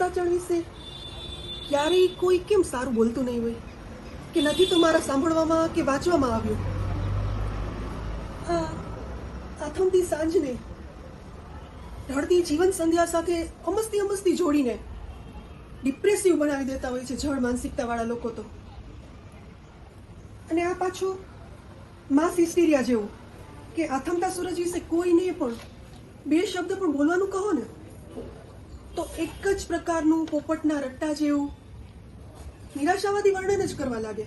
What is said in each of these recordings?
અસ્તાચળ વિશે ક્યારેય કોઈ કેમ સારું બોલતું નહીં હોય, કે નથી તો મારા સાંભળવામાં કે વાંચવામાં આવ્યું. આ આથમતી સાંજને ઢળતી જીવન સંધ્યા સાથે અમસ્તી જોડીને ડિપ્રેસિવ બનાવી દેતા હોય છે જળ માનસિકતાવાળા લોકો તો. અને આ પાછું માસ હિસ્ટીરિયા જેવું, કે આથમતા સૂરજ વિશે કોઈને પણ બે શબ્દ પણ બોલવાનું કહો ને તો એક જ પ્રકારનું પોપટના રટ્ટા જેવું નિરાશાવાદી વર્ણન જ કરવા લાગે.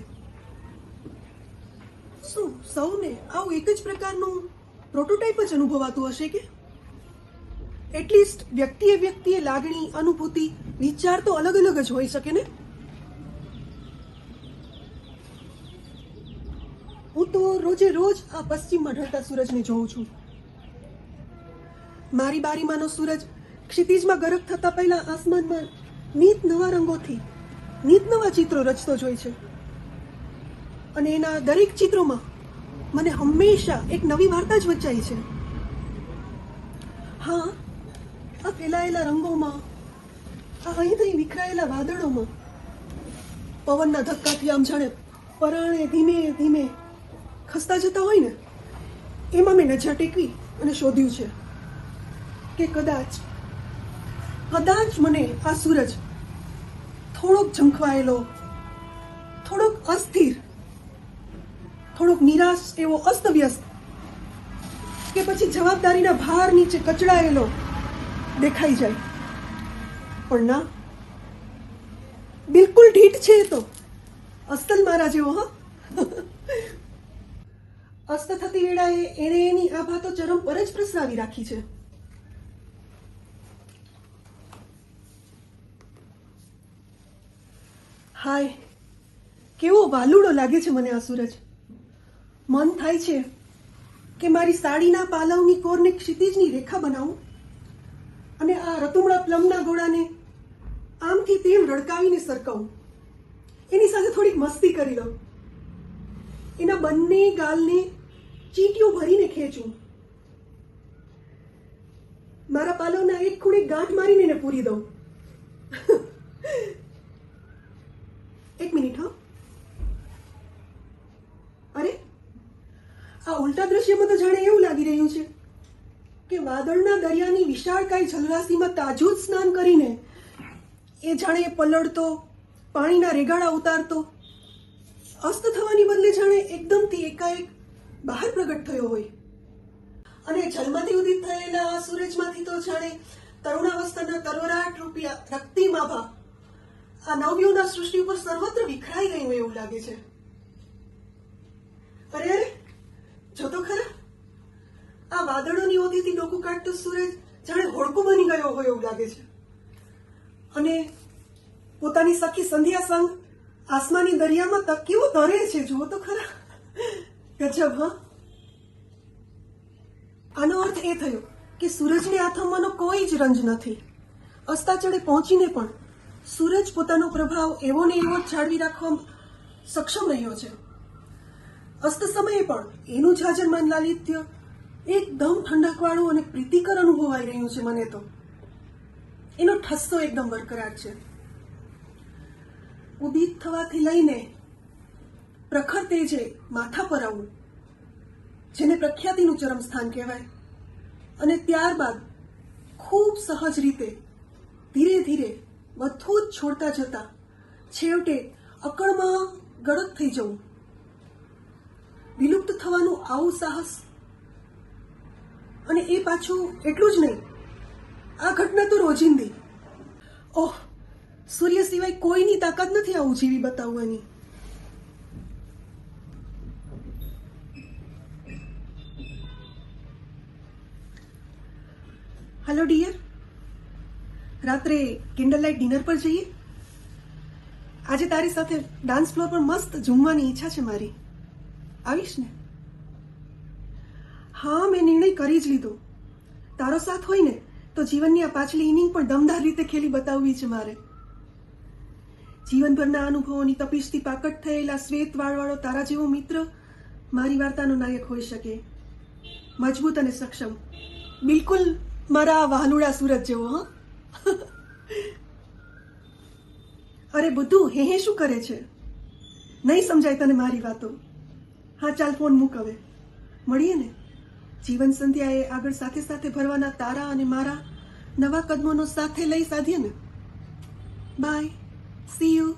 શું સૌને આવું એક જ પ્રકારનું પ્રોટોટાઇપ જ અનુભવાતું હશે કે? એટલીસ્ટ વ્યક્તિએ લાગણી, અનુભૂતિ, વિચાર તો અલગ અલગ જ હોઈ શકે ને. હું તો રોજે રોજ આ પશ્ચિમમાં ઢળતા સૂરજને જોઉં છું. મારી બારીમાંનો સૂરજ ક્ષિતિજમાં ગરક થતા પહેલા આસમાનમાં નીત નવા રંગોથી નીત નવા ચિત્રો રચતો જ હોય છે. અને એના દરેક ચિત્રોમાં મને હંમેશા એક નવી વાર્તા જ વચાઈ છે. હા, આ ફેલાયેલા રંગોમાં, આ અહીંથી વિખરાયેલા વાદળોમાં, પવનના ધક્કાથી આમ જાણે પરાણે ધીમે ધીમે ખસતા જતા હોય ને, એમાં મેં નજર ટેકવી અને શોધ્યું છે કે કદાચ મને આ સૂરજ થોડોક ઝંખવાયેલો, થોડોક અસ્થિર, થોડોક નિરાશ એવો અસ્તવ્યસ્ત, કે પછી જવાબદારીના ભાર નીચે કચડાયેલો દેખાઈ જાય. પણ ના, બિલકુલ ઢીઠ છે એ તો, અસ્તલ મારા જેવો. હા, અસ્ત થતી વેળાએ એણે એની આભા તો ચરમ પર જ પ્રસરાવી રાખી છે. હાય, કેવો વાલુડો લાગે છે મને આ સૂરજ. મન થાય છે કે મારી સાડીના પાલવની કોરને ક્ષિતિજની રેખા બનાવું અને આ રતુમડા પ્લમના ગોળાને આમથી તેમ રડકાવીને સરકાવું, એની સાથે થોડીક મસ્તી કરી લઉં, એના બંને ગાલને ચીટીઓ ભરીને ખેંચું, મારા પાલવના એક ખૂણે ગાંઠ મારીને એને પૂરી દઉં. એક મિનિટ. હા, અરે, આ ઉલટા દ્રશ્યમાં તો જાણે એવું લાગી રહ્યું છે કે વાદળના દરિયાની વિશાળકાય જલરાશિમાં તાજું જ સ્નાન કરીને એ જાણે પલળતો, પાણીના રેગાડા ઉતારતો, અસ્ત થવાની બદલે જાણે એકદમથી એકાએક બહાર પ્રગટ થયો હોય. અને જલમાંથી ઉદિત થયેલા આ સૂરજમાંથી તો જાણે તરુણાવસ્થાના તરવરાટ રૂપી રક્તિમ આભા આ નવયુના સૃષ્ટિ ઉપર સર્વત્ર વિખરાઈ ગયું એવું લાગે છે. અરે, જો તો ખરા, આ વાદળોની ઓથીથી ડોકું કાઢતો સૂરજ જાણે હોડકું બની ગયો હોય એવું લાગે છે. અને પોતાની સખી સંધ્યા સંગ આસમાની દરિયામાં તકીઓ તરે છે. જુઓ તો ખરા, ગજબ. હા, આનો અર્થ એ થયો કે સૂરજને આથમવાનો કોઈ જ રંજ નથી. અસ્તાચળે પહોંચીને પણ સૂરજ પોતાનો પ્રભાવ એવો ને એવો જ જાળવી રાખવા સક્ષમ રહ્યો છે. અસ્ત સમયે પણ એનું જાજરમાન લાલિત્ય એકદમ ઠંડકવાળું અને પ્રીતિકર અનુભવાઈ રહ્યું છે મને તો. એનો ઠસ્સો એકદમ બરકરાર છે. ઉદિત થવાથી લઈને પ્રખર તેજે માથા પર આવવું, જેને પ્રખ્યાતિનું ચરમ સ્થાન કહેવાય, અને ત્યારબાદ ખૂબ સહજ રીતે ધીરે ધીરે બધું જ છોડતા જતા છેવટે અકળમાં ગળત થઈ જવું, વિલુપ્ત થવાનું આવું સાહસ. અને એ પાછું એટલું જ નહીં, આ ઘટના તો રોજિંદી. ઓહ, સૂર્ય સિવાય કોઈની તાકાત નથી આવું જીવી બતાવવાની. હેલો ડિયર, રાત્રે કેન્ડલ લાઇટ ડિનર પર જઈએ. આજે તારી સાથે ડાન્સ ફ્લોર પર મસ્ત ઝૂમવાની ઈચ્છા છે મારી. આવીશ ને? હા, મેં નિર્ણય કરી જ લીધો. તારો સાથ હોય ને તો જીવનની આ પાછલી ઇનિંગ પણ દમદાર રીતે ખેલી બતાવવી છે મારે. જીવનભરના અનુભવોની તપીશથી પાકટ થયેલા શ્વેત વાળવાળો તારા જેવો મિત્ર મારી વાર્તાનો નાયક હોઈ શકે. મજબૂત અને સક્ષમ, બિલકુલ મારા વહાલુડા સૂરજ જેવો. હા, અરે બધું હે શું કરે છે? નહીં સમજાય તને મારી વાતો. હા ચાલ ફોન મૂક હવે. મળીએ ને. જીવન સંધ્યાએ આગળ સાથે સાથે ભરવાના તારા અને મારા નવા કદમોનો સાથે લઈ સાધીએ ને. બાય. C you.